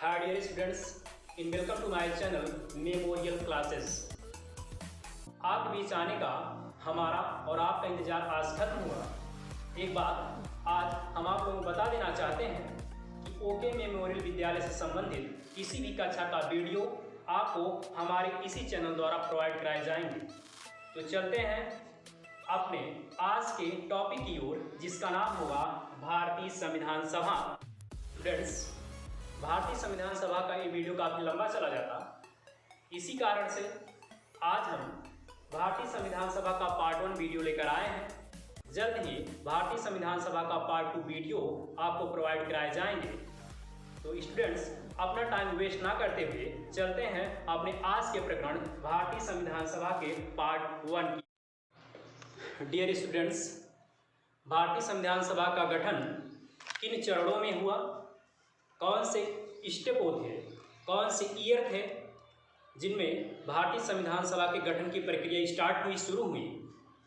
Hi dear students, in welcome to my channel Memorial Classes। आपके बीच आने का हमारा और आपका इंतजार आज खत्म हुआ। एक बात आज हम आप लोगों को बता देना चाहते हैं कि ओके मेमोरियल विद्यालय से संबंधित किसी भी कक्षा का वीडियो आपको हमारे इसी चैनल द्वारा प्रोवाइड कराए जाएंगे। तो चलते हैं अपने आज के टॉपिक की ओर, जिसका नाम होगा भारतीय संविधान सभा। स्टूडेंट्स, भारतीय संविधान सभा का ये वीडियो काफ़ी लंबा चला जाता, इसी कारण से आज हम भारतीय संविधान सभा का पार्ट 1 वीडियो लेकर आए हैं। जल्द ही भारतीय संविधान सभा का पार्ट 2 वीडियो आपको प्रोवाइड कराए जाएंगे। तो स्टूडेंट्स, अपना टाइम वेस्ट ना करते हुए चलते हैं अपने आज के प्रकरण भारतीय संविधान सभा के पार्ट 1 की। डियर स्टूडेंट्स, भारतीय संविधान सभा का गठन किन चरणों में हुआ, कौन से स्टेप थे, कौन से ईयर थे जिनमें भारतीय संविधान सभा के गठन की प्रक्रिया स्टार्ट हुई, शुरू हुई।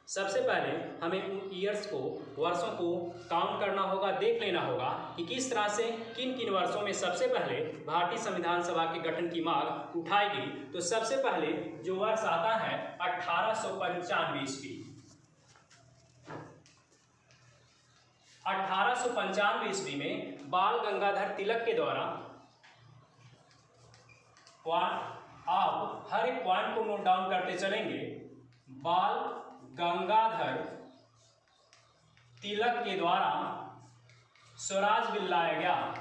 सबसे पहले हमें उन ईयर्स को, वर्षों को काउंट करना होगा, देख लेना होगा कि किस तरह से किन किन वर्षों में सबसे पहले भारतीय संविधान सभा के गठन की मांग उठाई गई। तो सबसे पहले जो वर्ष आता है 1895 ईस्वी। 1895 ईस्वी में बाल गंगाधर तिलक के द्वारा, आप हर एक पॉइंट को नोट डाउन करते चलेंगे, बाल गंगाधर तिलक के द्वारा स्वराज बिल लाया गया।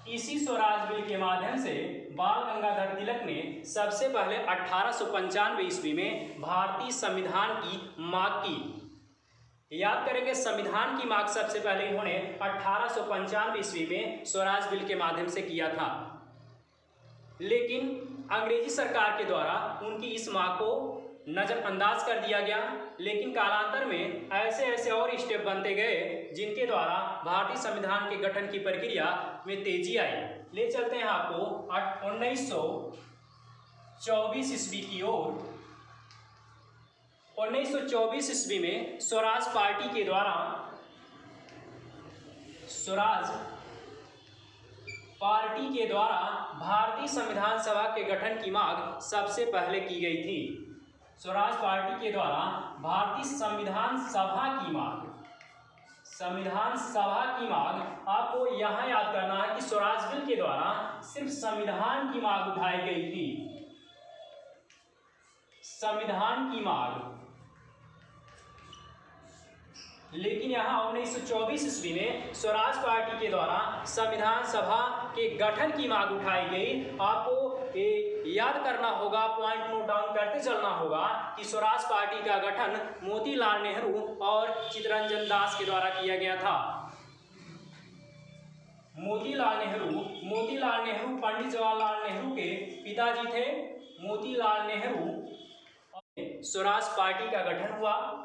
इसी स्वराज बिल के माध्यम से बाल गंगाधर तिलक ने सबसे पहले 1895 ईस्वी में भारतीय संविधान की मांग की। याद करेंगे, संविधान की मांग सबसे पहले इन्होंने 1895 ईस्वी में स्वराज बिल के माध्यम से किया था, लेकिन अंग्रेजी सरकार के द्वारा उनकी इस मांग को नजरअंदाज कर दिया गया। लेकिन कालांतर में ऐसे ऐसे और स्टेप बनते गए जिनके द्वारा भारतीय संविधान के गठन की प्रक्रिया में तेजी आई। ले चलते हैं आपको 1924 ईस्वी की ओर। 1924 ईस्वी में स्वराज पार्टी के द्वारा, स्वराज पार्टी के द्वारा भारतीय संविधान सभा के गठन की मांग सबसे पहले की गई थी। स्वराज पार्टी के द्वारा भारतीय संविधान सभा की मांग, संविधान सभा की मांग, आपको यहां याद करना है कि स्वराज बिल के द्वारा सिर्फ संविधान की मांग उठाई गई थी, संविधान की मांग। लेकिन यहाँ 1924 ईस्वी में स्वराज पार्टी के द्वारा संविधान सभा के गठन की मांग उठाई गई। आपको याद करना होगा, पॉइंट नोट डाउन करते चलना होगा कि स्वराज पार्टी का गठन मोतीलाल नेहरू और चित्तरंजन दास के द्वारा किया गया था। मोतीलाल नेहरू पंडित जवाहरलाल नेहरू के पिताजी थे। मोतीलाल नेहरू, स्वराज पार्टी का गठन हुआ।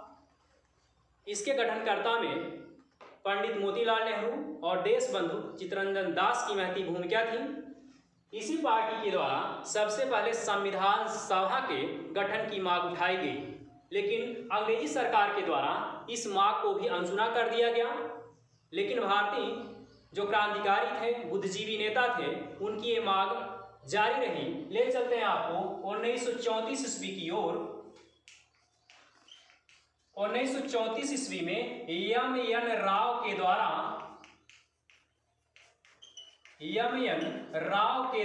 इसके गठनकर्ता में पंडित मोतीलाल नेहरू और देश बंधु चित्तरंजन दास की महती भूमिका थी। इसी पार्टी के द्वारा सबसे पहले संविधान सभा के गठन की मांग उठाई गई, लेकिन अंग्रेजी सरकार के द्वारा इस मांग को भी अनसुना कर दिया गया। लेकिन भारतीय जो क्रांतिकारी थे, बुद्धिजीवी नेता थे, उनकी ये मांग जारी रही। ले चलते हैं आपको 1934 ईस्वी की ओर। 1934 ईस्वी में एम.एन. राव के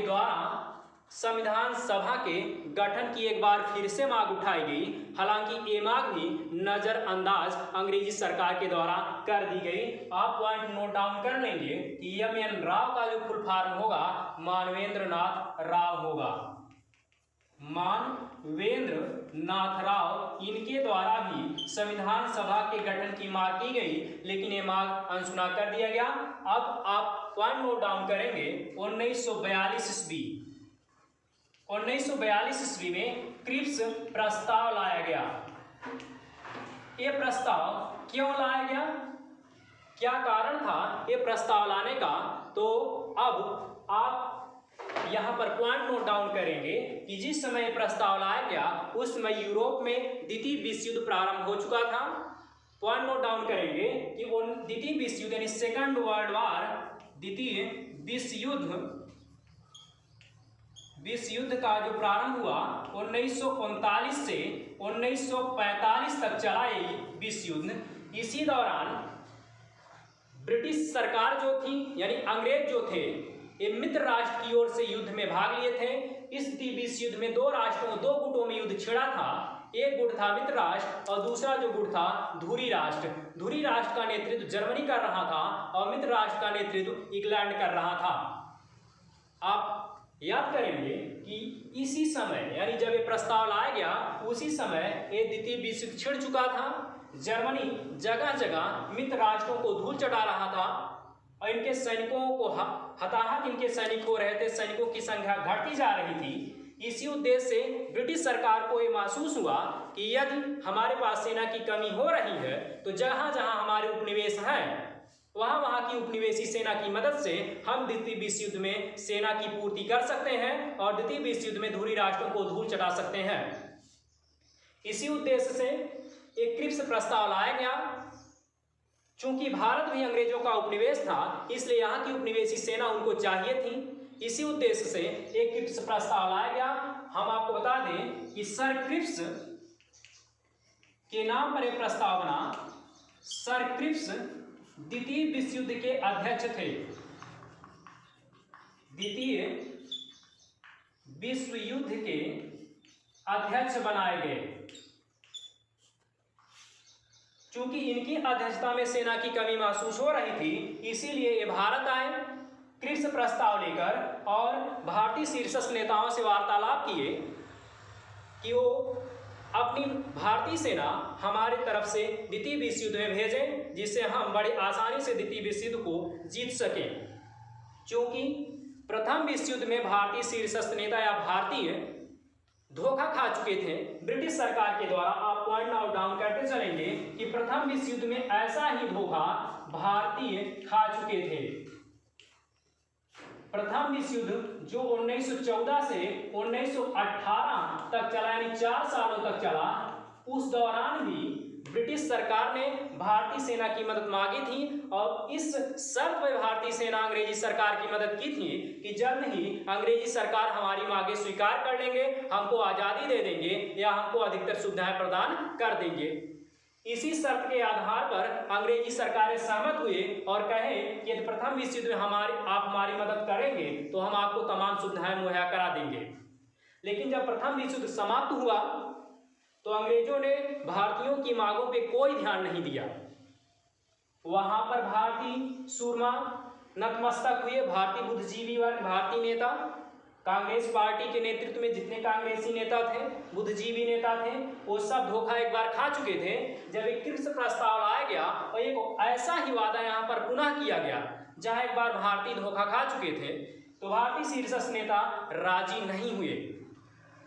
द्वारा संविधान सभा के गठन की एक बार फिर से मांग उठाई गई। हालांकि ये मांग भी नजरअंदाज अंग्रेजी सरकार के द्वारा कर दी गई। आप पॉइंट नोट डाउन कर लेंगे कि एम.एन. राव का जो फुल फॉर्म होगा मानवेंद्र नाथ राव होगा। मानवेंद्र नाथ राव, इनके द्वारा भी संविधान सभा के गठन की मांग की गई, लेकिन ये मांग अनसुना कर दिया गया। अब आप पॉइंट नोट डाउन करेंगे 1942 ईस्वी। 1942 ईस्वी में क्रिप्स प्रस्ताव लाया गया। ये प्रस्ताव क्यों लाया गया, क्या कारण था ये प्रस्ताव लाने का, तो अब आप यहाँ पर पॉइंट नोट डाउन करेंगे कि जिस समय प्रस्ताव लाया गया उस समय यूरोप में द्वितीय विश्व युद्ध प्रारंभ हो चुका था। पॉइंट नोट डाउन करेंगे कि वो द्वितीय विश्व युद्ध यानी सेकंड वर्ल्ड वार द्वितीय विश्व युद्ध का जो प्रारंभ हुआ 1939 से 1945 तक चला ये विश्व युद्ध। इसी दौरान ब्रिटिश सरकार जो थी यानी अंग्रेज जो थे ये मित्र राष्ट्र की ओर से युद्ध में भाग लिए थे। इस विश्व युद्ध में दो गुटों में युद्ध छिड़ा था। एक गुट था मित्र राष्ट्र और दूसरा जो गुट था धुरी राष्ट्र। धुरी राष्ट्र का नेतृत्व जर्मनी कर रहा था और मित्र राष्ट्र का नेतृत्व इंग्लैंड कर रहा था। आप याद करेंगे कि इसी समय यानी जब ये प्रस्ताव लाया गया उसी समय ये द्वितीय विश्व युद्ध छिड़ चुका था। जर्मनी जगह जगह मित्र राष्ट्रों को धूल चटा रहा था और इनके सैनिकों को हताहत इनके सैनिक हो रहे थे। सैनिकों की संख्या घटती जा रही थी। इसी उद्देश्य से ब्रिटिश सरकार को ये महसूस हुआ कि यदि हमारे पास सेना की कमी हो रही है तो जहां जहां हमारे उपनिवेश हैं वहां की उपनिवेशी सेना की मदद से हम द्वितीय विश्व युद्ध में सेना की पूर्ति कर सकते हैं और द्वितीय विश्व युद्ध में धुरी राष्ट्रों को धूल चटा सकते हैं। इसी उद्देश्य से एक क्रिप्स प्रस्ताव लाया गया। चूंकि भारत भी अंग्रेजों का उपनिवेश था इसलिए यहाँ की उपनिवेशी सेना उनको चाहिए थी। इसी उद्देश्य से एक क्रिप्स प्रस्ताव लाया गया। हम आपको बता दें कि सर क्रिप्स के नाम पर एक प्रस्ताव बना। सर क्रिप्स द्वितीय विश्व युद्ध के अध्यक्ष थे। द्वितीय विश्व युद्ध के अध्यक्ष बनाए गए। चूंकि इनकी अध्यक्षता में सेना की कमी महसूस हो रही थी इसीलिए ये भारत आए क्रिप्स प्रस्ताव लेकर और भारतीय शीर्षस्थ नेताओं से वार्तालाप किए कि वो अपनी भारतीय सेना हमारी तरफ से द्वितीय विश्व युद्ध में भेजें जिससे हम बड़ी आसानी से द्वितीय विश्व युद्ध को जीत सकें। क्योंकि प्रथम विश्व युद्ध में भारतीय शीर्षस्थ नेता या भारतीय धोखा खा चुके थे ब्रिटिश सरकार के द्वारा। आप पॉइंट आउट डाउन करते चलेंगे कि प्रथम विश्व युद्ध में ऐसा ही धोखा भारतीय खा चुके थे। प्रथम विश्व युद्ध जो 1914 से 1918 तक चला यानी 4 सालों तक चला, उस दौरान भी ब्रिटिश सरकार ने भारतीय सेना की मदद मांगी थी और इस शर्त पर भारतीय सेना अंग्रेजी सरकार की मदद की थी कि जल्द ही अंग्रेजी सरकार हमारी मांगे स्वीकार कर लेंगे, हमको आज़ादी दे देंगे या हमको अधिकतर सुविधाएं प्रदान कर देंगे। इसी शर्त के आधार पर अंग्रेजी सरकारें सहमत हुए और कहे कि यदि प्रथम विश्व युद्ध में आप हमारी मदद करेंगे तो हम आपको तमाम सुविधाएं मुहैया करा देंगे। लेकिन जब प्रथम विश्व युद्ध समाप्त हुआ तो अंग्रेजों ने भारतीयों की मांगों पे कोई ध्यान नहीं दिया। वहां पर भारतीय सूरमा नतमस्तक हुए। भारतीय बुद्धिजीवी वर्ग, भारतीय नेता, कांग्रेस पार्टी के नेतृत्व में जितने कांग्रेसी नेता थे, बुद्धिजीवी नेता थे, वो सब धोखा एक बार खा चुके थे। जब एक क्रिप्स प्रस्ताव लाया गया और एक ऐसा ही वादा यहाँ पर पुनः किया गया जहाँ एक बार भारतीय धोखा खा चुके थे तो भारतीय शीर्षस्थ नेता राजी नहीं हुए।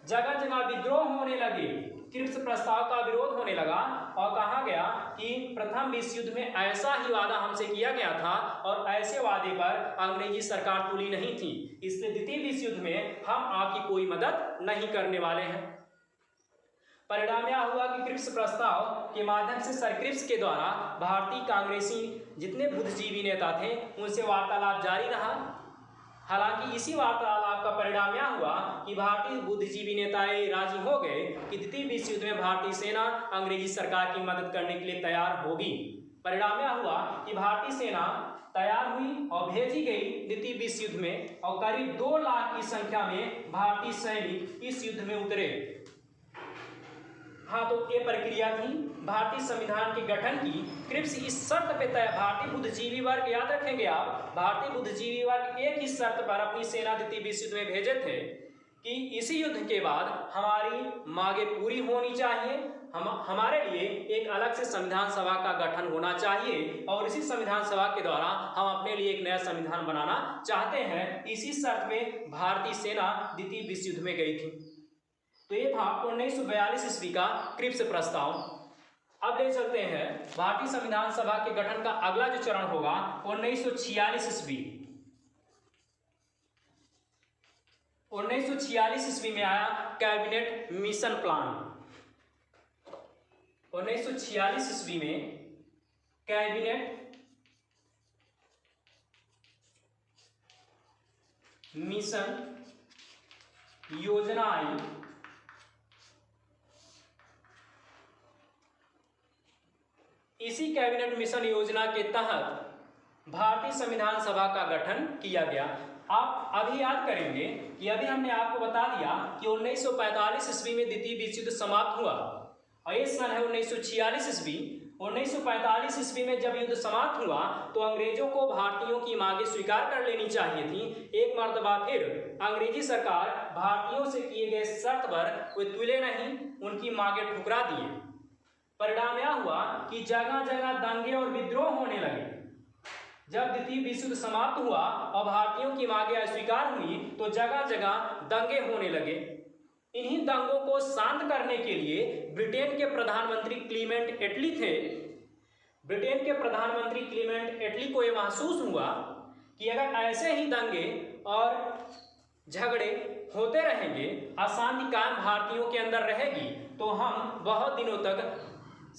जगह जगह विद्रोह होने लगे, क्रिप्स प्रस्ताव का विरोध होने लगा और कहा गया कि प्रथम विश्व युद्ध में ऐसा ही वादा हमसे किया गया था और ऐसे वादे पर अंग्रेजी सरकार तुली नहीं थी, इसलिए द्वितीय विश्व युद्ध में हम आपकी कोई मदद नहीं करने वाले हैं। परिणाम यह हुआ कि क्रिप्स प्रस्ताव के माध्यम से सर क्रिप्स के द्वारा भारतीय कांग्रेसी जितने बुद्धिजीवी नेता थे उनसे वार्तालाप जारी रहा। हालांकि इसी वार्तालाप का परिणाम यह हुआ कि भारतीय बुद्धिजीवी नेता राजी हो गए कि द्वितीय विश्व युद्ध में भारतीय सेना अंग्रेजी सरकार की मदद करने के लिए तैयार होगी। परिणाम यह हुआ कि भारतीय सेना तैयार हुई और भेजी गई द्वितीय विश्व युद्ध में और करीब 2 लाख की संख्या में भारतीय सैनिक इस युद्ध में उतरे। हाँ, तो ये प्रक्रिया थी भारतीय संविधान के गठन की। क्रिप्स इस शर्त पे तय, भारतीय बुद्धिजीवी वर्ग, याद रखेंगे आप, भारतीय बुद्धिजीवी वर्ग एक ही शर्त पर अपनी सेना द्वितीय विश्व युद्ध में भेजे थे कि इसी युद्ध के बाद हमारी मांगे पूरी होनी चाहिए, हमारे लिए एक अलग से संविधान सभा का गठन होना चाहिए और इसी संविधान सभा के द्वारा हम अपने लिए एक नया संविधान बनाना चाहते हैं। इसी शर्त में भारतीय सेना द्वितीय विश्व युद्ध में गई थी। तो ये था 1942 ईस्वी का क्रिप्स प्रस्ताव। अब ले चलते हैं भारतीय संविधान सभा के गठन का अगला जो चरण होगा 1946 ईस्वी। 1946 ईस्वी में आया कैबिनेट मिशन प्लान। 1946 ईस्वी में कैबिनेट मिशन योजना आई। इसी कैबिनेट मिशन योजना के तहत भारतीय संविधान सभा का गठन किया गया। आप अभी याद करेंगे कि अभी हमने आपको बता दिया कि 1945 ईस्वी में द्वितीय विश्व युद्ध समाप्त हुआ और ये सन है 1946 ईस्वी। 1945 ईस्वी में जब युद्ध समाप्त हुआ तो अंग्रेजों को भारतीयों की मांगें स्वीकार कर लेनी चाहिए थी। एक मर्तबा फिर अंग्रेजी सरकार भारतीयों से किए गए शर्त पर वे तुले नहीं, उनकी मांगें ठुकरा दिए। परिणाम यह हुआ कि जगह जगह दंगे और विद्रोह होने लगे। जब द्वितीय विश्व युद्ध समाप्त हुआ और भारतीयों की मांगें अस्वीकार हुई तो जगह जगह दंगे होने लगे। इन्हीं दंगों को शांत करने के लिए ब्रिटेन के प्रधानमंत्री क्लीमेंट एटली थे। ब्रिटेन के प्रधानमंत्री क्लीमेंट एटली को यह महसूस हुआ कि अगर ऐसे ही दंगे और झगड़े होते रहेंगे, अशांति कायम भारतीयों के अंदर रहेगी, तो हम बहुत दिनों तक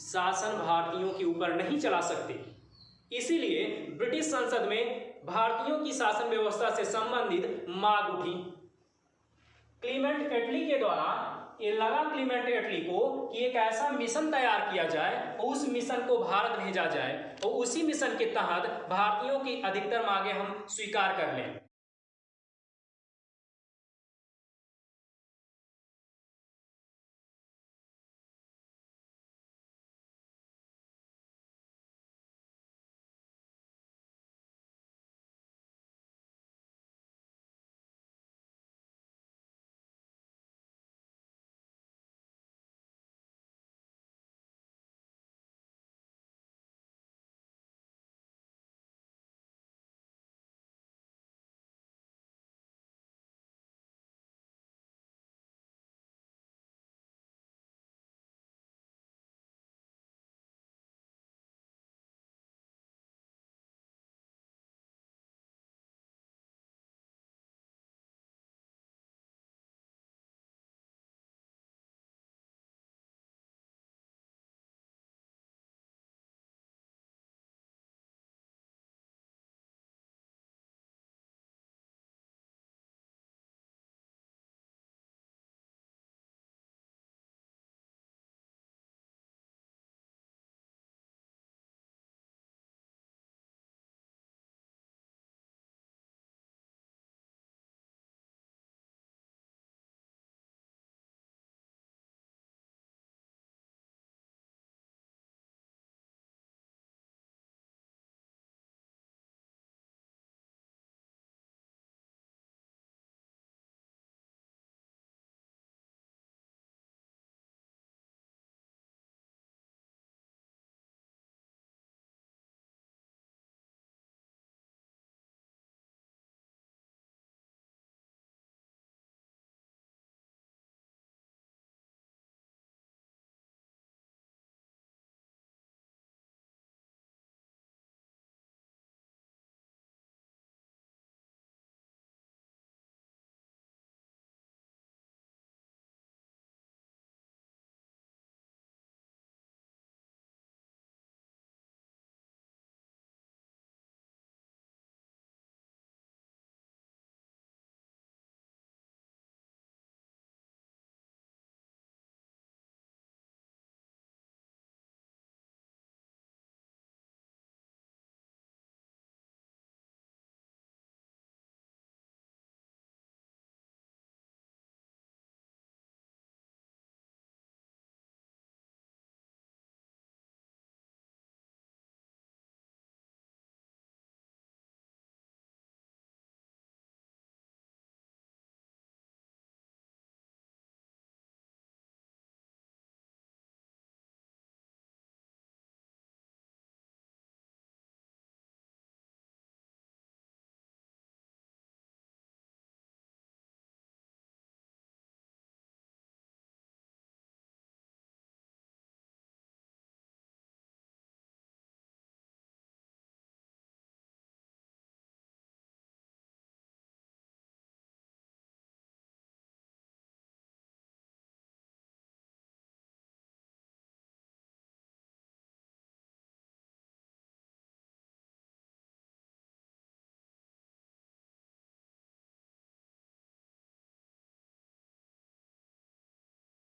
शासन भारतीयों के ऊपर नहीं चला सकते। इसीलिए ब्रिटिश संसद में भारतीयों की शासन व्यवस्था से संबंधित मांग उठी। क्लीमेंट एटली के द्वारा ये लगा क्लीमेंट एटली को कि एक ऐसा मिशन तैयार किया जाए और उस मिशन को भारत भेजा जाए और उसी मिशन के तहत भारतीयों की अधिकतर मांगें हम स्वीकार कर लें।